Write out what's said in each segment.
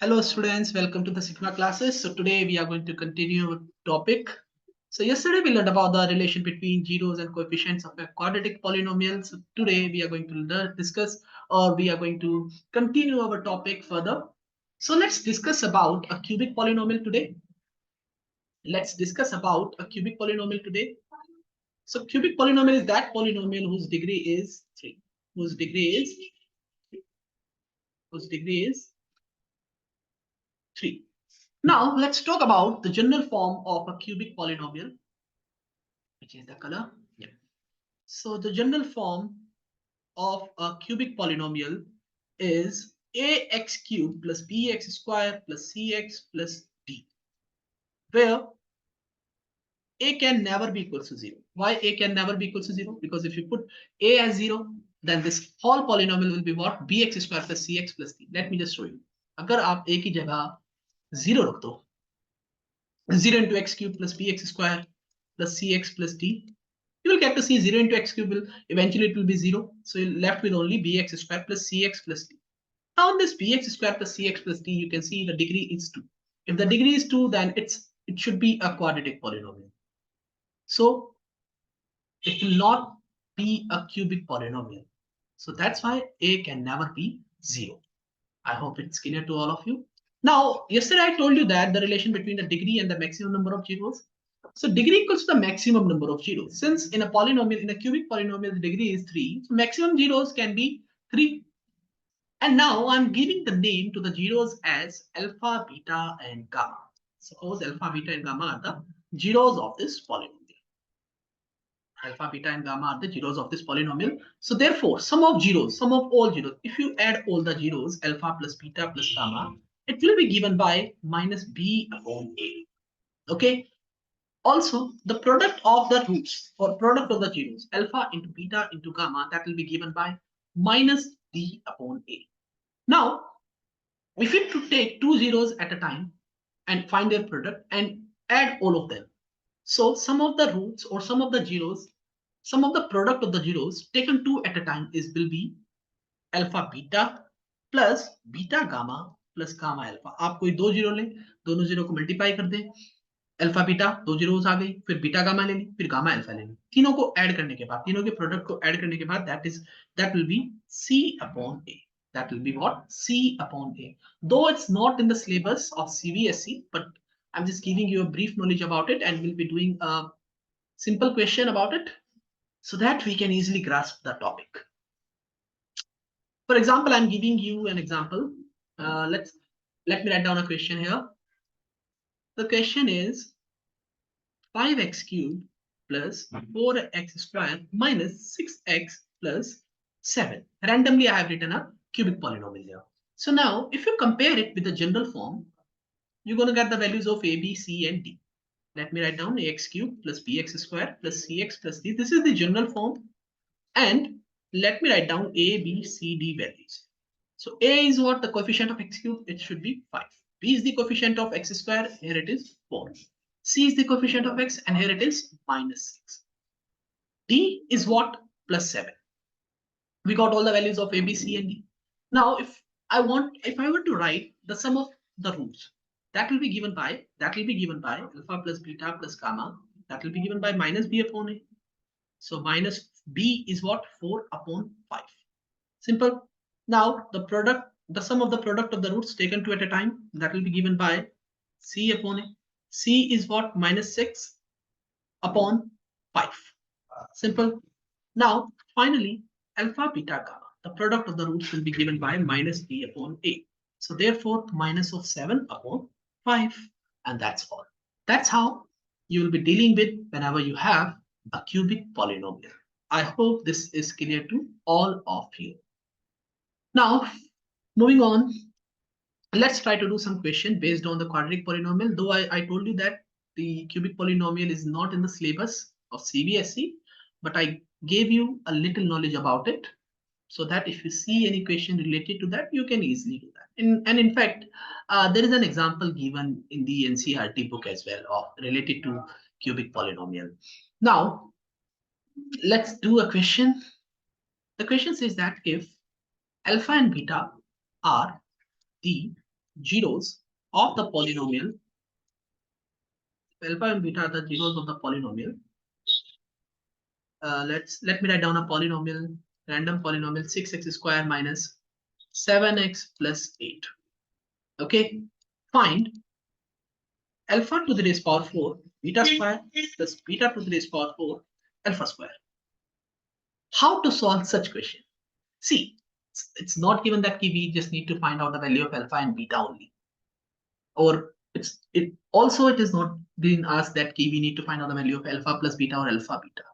Hello students, welcome to the Sigma classes. So today we are going to continue our topic. So yesterday we learned about the relation between zeros and coefficients of a quadratic polynomial. So today we are going to discuss, or we are going to continue our topic further. So let's discuss about a cubic polynomial today. Let's discuss about a cubic polynomial today. So cubic polynomial is that polynomial whose degree is 3. Whose degree is 3. Now let's talk about the general form of a cubic polynomial, which is the color. Yeah. So the general form of a cubic polynomial is ax cubed plus bx square plus cx plus d, where a can never be equal to 0. Why a can never be equal to 0? Because if you put a as 0, then this whole polynomial will be what? Bx square plus cx plus d. Let me just show you. अगर आप a की जगह 0 रख दो, 0 into x cube plus bx square plus cx plus d, you will get to see 0 into x cube will eventually it will be 0. So you're left with only bx square plus cx plus d. Now on this bx square plus cx plus d, you can see the degree is 2. If the degree is 2, then it should be a quadratic polynomial. So it will not be a cubic polynomial. So that's why a can never be 0. I hope it's clear to all of you. Now, yesterday I told you that the relation between the degree and the maximum number of zeros. So degree equals to the maximum number of zeros. Since in a polynomial, in a cubic polynomial, the degree is 3, so maximum zeros can be 3. And now I'm giving the name to the zeros as alpha, beta, and gamma. Suppose alpha, beta, and gamma are the zeros of this polynomial. Alpha, beta, and gamma are the zeros of this polynomial. So therefore, sum of all zeros, if you add all the zeros, alpha plus beta plus gamma, it will be given by minus b upon a. Okay. Also, the product of the roots or product of the zeros, alpha into beta into gamma, that will be given by minus d upon a. Now, if you to take two zeros at a time and find their product and add all of them, so some of the roots or some of the zeros, some of the product of the zeros taken two at a time is will be alpha beta plus beta gamma plus gamma alpha. आप कोई दो zero ले, दोनों zero को multiply कर दे, alpha beta दो zeros आ गई, फिर बीटा गामा ले ली, फिर गामा अल्फा ले ली, तीनों को ऐड करने के बाद, तीनों के प्रोडक्ट को ऐड करने के बाद that will be c upon a. That will be what? C upon a. Though it's not in the syllabus of CBSE, but I'm just giving you a brief knowledge about it, and we'll be doing a simple question about it so that we can easily grasp the topic. For example, I'm giving you an example. Let me write down a question here. The question is 5x cubed plus 4x square minus 6x plus 7. Randomly, I have written a cubic polynomial here. So now, if you compare it with the general form, you're going to get the values of a, b, c, and d. Let me write down ax cubed plus bx square plus cx plus d. This is the general form. And let me write down a, b, c, d values. So a is what? The coefficient of x cubed. It should be 5. B is the coefficient of x square. Here it is 4. C is the coefficient of x, and here it is minus 6. D is what? Plus 7. We got all the values of a, b, c, and d. Now, if I were to write the sum of the roots, that will be given by alpha plus beta plus gamma. That will be given by minus b upon a. So minus b is what? 4 upon 5. Simple. Now the sum of the product of the roots taken two at a time, that will be given by c upon a. C is what? Minus 6 upon 5. Simple. Now, finally, alpha, beta, gamma. The product of the roots will be given by minus b upon a. So therefore, minus of 7 upon 5. And that's all. That's how you will be dealing with whenever you have a cubic polynomial. I hope this is clear to all of you. Now, moving on, let's try to do some question based on the quadratic polynomial. Though I told you that the cubic polynomial is not in the syllabus of CBSE, but I gave you a little knowledge about it so that if you see any question related to that, you can easily do that. And in fact, there is an example given in the NCERT book as well of related to cubic polynomial. Now, let's do a question. The question says that if alpha and beta are the zeros of the polynomial, alpha and beta are the zeros of the polynomial. Let me write down a polynomial, random polynomial 6x square minus 7x plus 8. Okay, find alpha to the raised power 4 beta square plus beta to the raised power 4 alpha square. How to solve such question? See, it's not given that we just need to find out the value of alpha and beta only, or it is not being asked that we need to find out the value of alpha plus beta or alpha beta.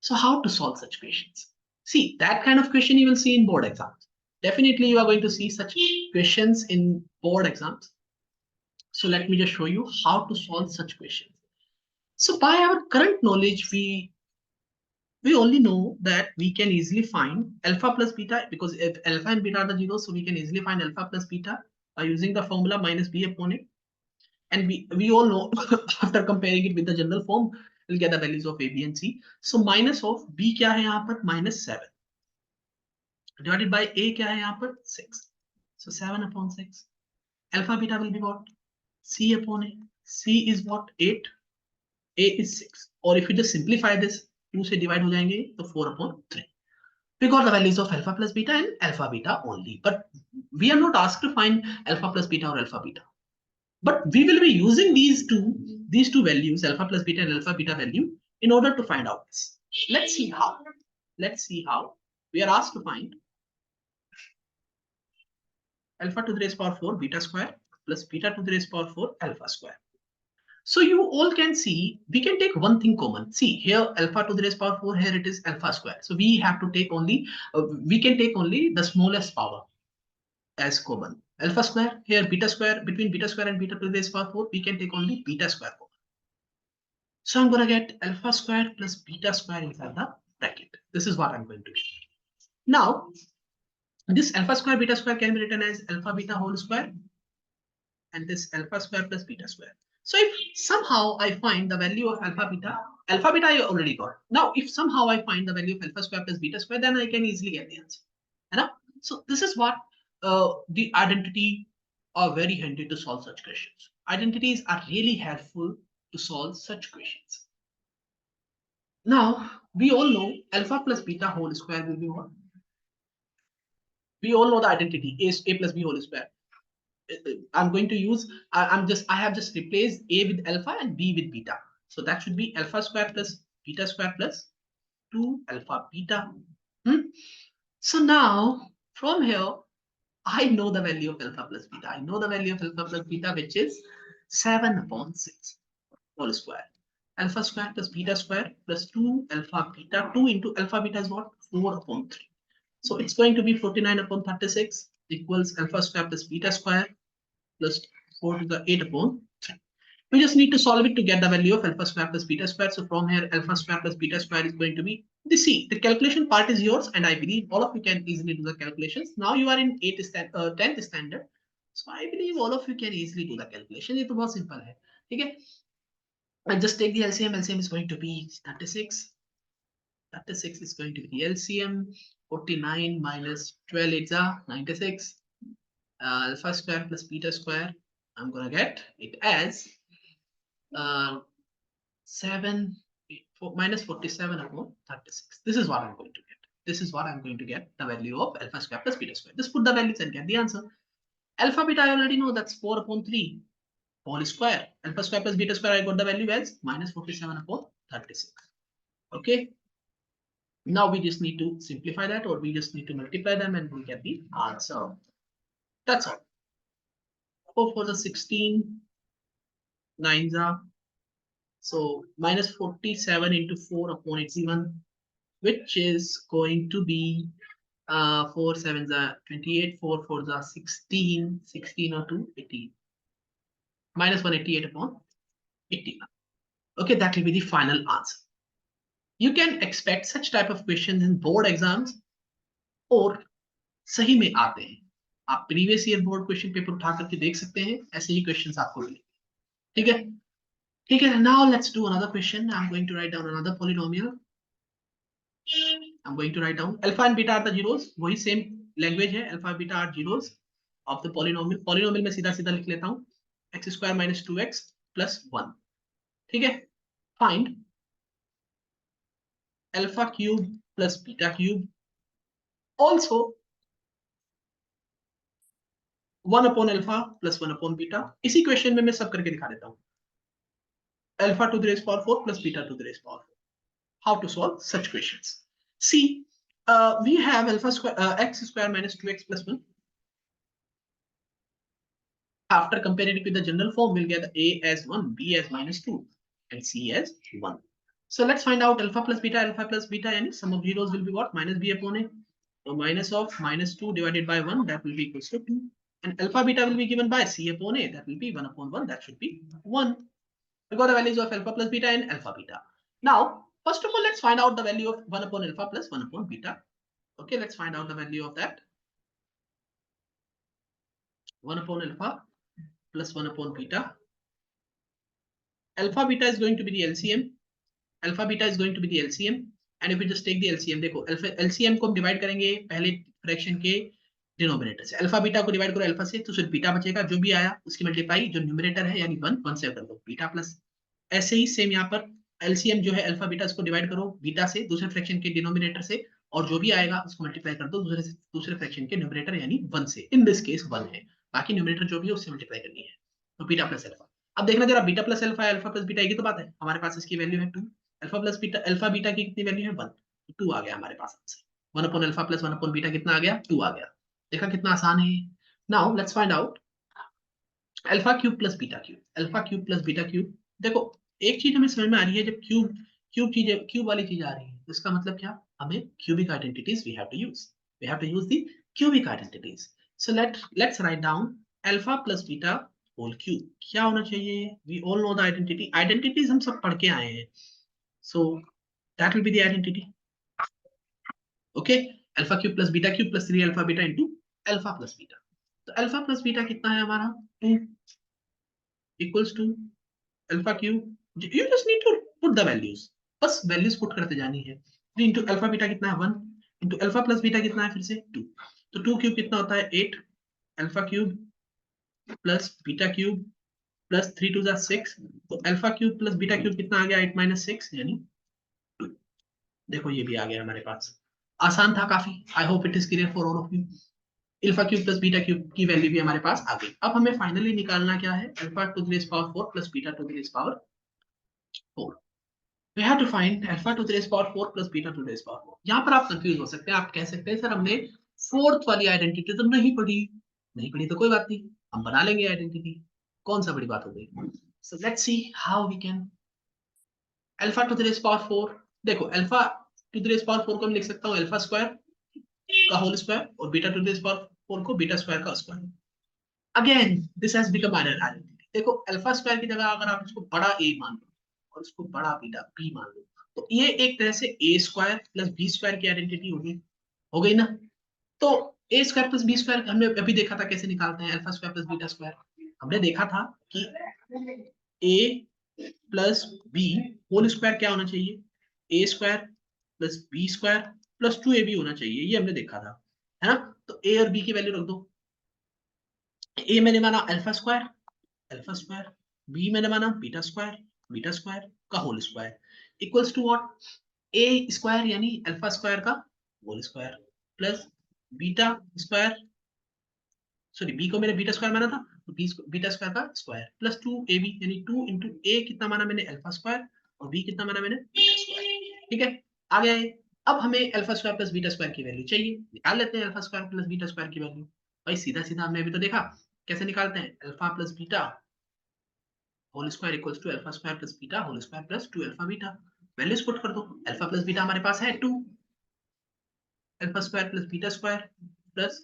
So how to solve such questions? See, that kind of question you will see in board exams. Definitely you are going to see such questions in board exams. So let me just show you how to solve such questions. So by our current knowledge, we only know that we can easily find alpha plus beta, because if alpha and beta are the zeros, so we can easily find alpha plus beta by using the formula minus b upon a. And we all know after comparing it with the general form, we'll get the values of a, b and c. So minus of b क्या है यहाँ पर -7 divided by a क्या है यहाँ पर 6. So 7 upon 6. Alpha beta will be what? C upon a. C is what? 8. A is 6. Or if you just simplify this, 2 से divide हो जाएंगे तो 4 upon 3. We got the values of alpha plus beta and alpha beta only. But we are not asked to find alpha plus beta or alpha beta. But we will be using these two values, alpha plus beta and alpha beta value, in order to find out this. Let's see how. Let's see how. We are asked to find alpha to the raised power 4 beta square plus beta to the raised power 4 alpha square. So you all can see, we can take one thing common. See here, alpha to the raised power 4, here it is alpha square. So we have to take only, we can take only the smallest power as common. Alpha square, here beta square, between beta square and beta to the raised power 4, we can take only beta square common. So I'm going to get alpha square plus beta square inside the bracket. This is what I'm going to get. Now, this alpha square beta square can be written as alpha beta whole square, and this alpha square plus beta square. So if somehow I find the value of alpha beta I already got. Now, if somehow I find the value of alpha square plus beta square, then I can easily get the answer. Right? So this is what the identity are very handy to solve such questions. Identities are really helpful to solve such questions. Now, we all know alpha plus beta whole square will be what? We all know the identity a plus b whole square. I'm going to use, I have just replaced a with alpha and b with beta. So that should be alpha square plus beta square plus 2 alpha beta. So now from here, I know the value of alpha plus beta. I know the value of alpha plus beta, which is 7 upon 6 whole square. Alpha square plus beta square plus 2 alpha beta. 2 into alpha beta is what? 4 upon 3. So it's going to be 49 upon 36 equals alpha square plus beta square plus 4 to the 8 upon 3. We just need to solve it to get the value of alpha square plus beta square. So from here, alpha square plus beta square is going to be the C. The calculation part is yours, and I believe all of you can easily do the calculations. Now you are in 10th standard, so I believe all of you can easily do the calculation. It's very simple. Okay, I just take the LCM. LCM is going to be 36. 36 is going to be the LCM. 49 minus 12 is 96. Alpha square plus beta square, I'm gonna get it as 7 minus 47 upon 36. This is what I'm going to get. This is what I'm going to get the value of alpha square plus beta square. Just put the values and get the answer. Alpha beta I already know, that's 4 upon 3 whole square. Alpha square plus beta square I got the value as minus 47 upon 36. Okay. Now we just need to simplify that, or we just need to multiply them, and we get the answer. That's all. 4 for the 16, 9s are. So minus 47 into 4 upon 81, which is going to be 4 7s are 28, 4 4s are 16, 16 or 2, 18. Minus 188 upon 81. Okay, that will be the final answer. You can expect such type of questions in board exams, और सही में आते हैं. आप previous year board question paper उठा करके देख सकते हैं, ऐसे ही क्वेश्चंस आपको मिलेंगे. ठीक है. Okay, now let's do another question. I'm going to write down another polynomial. I'm going to write down alpha and beta are the zeros. वही same language है. Alpha beta are zeros of the polynomial. Polynomial में सीधा सीधा लिख लेता हूँ, x square minus 2x plus 1। ठीक है, find alpha cube plus beta cube also 1 upon alpha plus 1 upon beta. इसी क्वेश्चन में मैं सब करके दिखा देता हूँ, alpha to the raise power 4 plus beta to the raise power 4। How to solve such questions? See, we have alpha square x square minus 2x plus 1. After comparing it with the general form, we'll get a as 1, b as minus 2, and c as 1. So let's find out alpha plus beta, and sum of zeros will be what? Minus b upon a. So minus of minus 2 divided by 1, that will be equals to 2. And alpha beta will be given by c upon a, that will be 1 upon 1, that should be 1. We got the values of alpha plus beta and alpha beta. Now, first of all, let's find out the value of 1 upon alpha plus 1 upon beta. Okay, let's find out the value of that. 1 upon alpha plus 1 upon beta. Alpha beta is going to be the LCM. Alpha beta is going to be the LCM. And if we just take the LCM, देखो LCM को हम divide करेंगे पहले fraction के denominator से। Alpha beta को divide करो alpha से तो सिर्फ बीटा बचेगा, जो भी आया उसकी मल्टीप्लाई जो न्यूमरेटर है यानी 1 से कर दो, बीटा प्लस। ऐसे ही सेम यहाँ पर एलसीएम जो है अल्फा बीटा, इसको डिवाइड करो बीटा से दूसरे फ्रैक्शन के डिनोमिनेटर से, और जो भी आएगा उसको मल्टीप्लाई कर दो दूसरे फ्रैक्शन के न्यूमरेटर यानी 1 से। इन दिस केस 1 है, बाकी न्यूमरेटर जो भी है उससे मल्टीप्लाई करनी है। तो बीटा प्लस अल्फा। अब देखना जरा, बीटा प्लस अल्फा है, अल्फा प्लस बीटा की तो बात है, हमारे पास इसकी वैल्यू है 2। Alpha plus beta, alpha beta की कितनी वैल्यू है 1, 2 आ गया हमारे पास answer. 1 upon alpha plus 1 upon beta कितना आ गया, 2 आ गया। देखा कितना आसान है। Now let's find out alpha cube plus beta cube. Alpha cube plus beta cube, देखो एक चीज हमें समझ में आ रही है, जब क्यूब वाली चीज आ रही है तो इसका मतलब क्या, हमें cubic identities we have to use the cubic identities. So let's write down alpha plus beta whole cube क्या होना चाहिए। We all know the identities हम सब पढ़ के आए हैं, so that will be the identity. Okay, alpha cube plus 3 alpha beta into alpha plus beta. तो अल्फा प्लस बीटा कितना है हमारा, 2 equals to alpha cube. You just need to put the values, बस वैल्यूज पुट करते जानी है। 3 into alpha beta कितना है 1, इंटू अल्फा प्लस बीटा कितना है फिर से 2। तो 2 क्यूब कितना होता है 8, alpha cube plus beta cube plus 3 two 6। तो alpha cube plus beta cube कितना आ गया 8 माइनस 6 यानी 2। देखो ये भी आ गया हमारे पास, आसान था काफी। I hope it is clear for all of you. Alpha cube plus beta cube की वैल्यू भी हमारे पास आ गई। अब हमें फाइनली निकालना क्या है, alpha to the raise power 4 plus beta to the raise power 4। We have to find alpha to the raise power 4 plus beta to the raise power 4। यहाँ पर आप कंफ्यूज हो सकते हैं, आप कह सकते हैं सर हमने फोर्थ वाली आइडेंटिटी तो नहीं पढ़ी। नहीं पढ़ी तो कोई बात नहीं, हम बना लेंगे आइडेंटिटी, कौन सा बड़ी बात हो गई। So let's see how we can alpha to the raise power 4। देखो alpha to the raise power 4 को हम लिख सकता हूँ अल्फा स्क्वायर का होल स्क्वायर, और beta to the raise power 4 को बीटा स्क्वायर का square. Again this has become identity. देखो अल्फा स्क्वायर की जगह अगर आप इसको बड़ा ए मान लो और इसको बड़ा बीटा बी मान लो, तो ये एक तरह से a square plus b square की आइडेंटिटी होगी, हो गई ना। तो a square plus b square हमने अभी देखा था कैसे निकालते हैं, alpha square plus beta square. हमने देखा था कि a plus b whole square क्या होना चाहिए, a square plus b square plus 2ab होना चाहिए, ये हमने देखा था, है ना। तो ए और बी की वैल्यू रख दो। ए मैंने माना अल्फा स्क्वायर, बी मैंने माना बीटा स्क्वायर का whole square equals to what, A square यानी अल्फा स्क्वायर का whole square plus beta square, sorry B को मैंने बीटा स्क्वायर माना था तो बीटा स्क्वायर का स्क्वायर प्लस 2ab यानी 2 इंटू ए कितना माना मैंने अल्फा स्क्वायर और बी कितना माना मैंने बीटा स्क्वायर। ठीक है, आ गया ये। अब हमें alpha square plus beta square की वैल्यू चाहिए, निकाल लेते हैं alpha square plus beta square की वैल्यू। भाई सीधा सीधा हमने अभी तो देखा कैसे निकालते हैं, alpha plus beta whole square equals to alpha square plus beta whole square plus 2 alpha beta. Values put कर दो, अल्फा प्लस बीटा हमारे पास है 2, alpha square plus beta square plus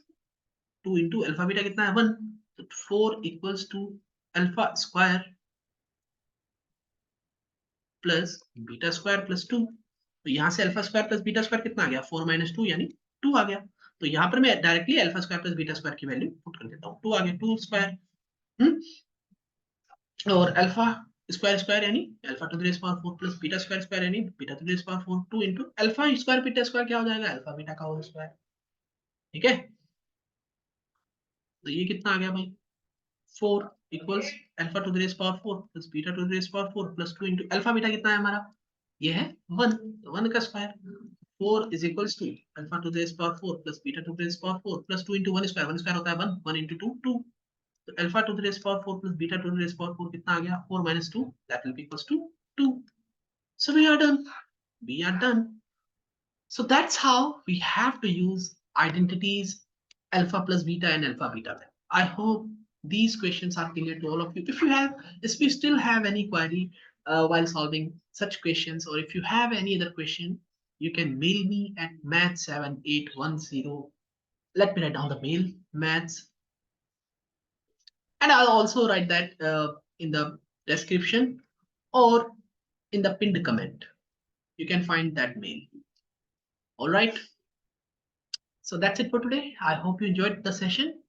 2 into alpha beta कितना है 1, तो 4 equals to alpha square plus beta square plus 2। तो यहाँ से alpha square plus beta square कितना आ गया 4 माइनस 2 यानी 2 आ गया। तो यहाँ पर मैं directly alpha square plus beta square की वैल्यू पुट कर देता हूँ, 2 आ गया 2 स्क्वायर। और अल्फा स्क्वायर स्क्वायर यानी alpha to the raise power 4 plus beta square square यानी beta to the raise power 4, 2 into alpha square beta square क्या हो जाएगा अल्फा बीटा का होल स्क्वायर। ठीक है, तो ये कितना आ गया भाई 4 equals alpha to the raise power 4 plus beta to the raise power 4 plus 2 into alpha beta कितना है हमारा ये है 1 1 का square 4 is equals to alpha to the raise power 4 plus beta to the raise power 4 plus 2 into 1 square होता है 1 1 into 2 2 तो alpha to the raise power 4 plus beta to the raise power 4 कितना आ गया 4 minus 2 that will be equals to 2 so we are done. So that's how we have to use identities alpha plus beta and alpha beta. I hope these questions are clear to all of you. If you still have any query while solving such questions, or if you have any other question, you can mail me at math7810. Let me write down the mail maths, and I'll also write that in the description or in the pinned comment. You can find that mail. All right. So that's it for today. I hope you enjoyed the session.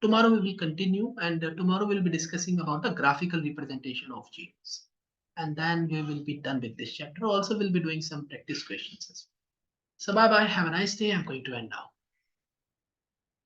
Tomorrow we will continue, and tomorrow we'll be discussing about the graphical representation of genes. And then we will be done with this chapter. Also, we'll be doing some practice questions as well. So bye bye. Have a nice day. I'm going to end now.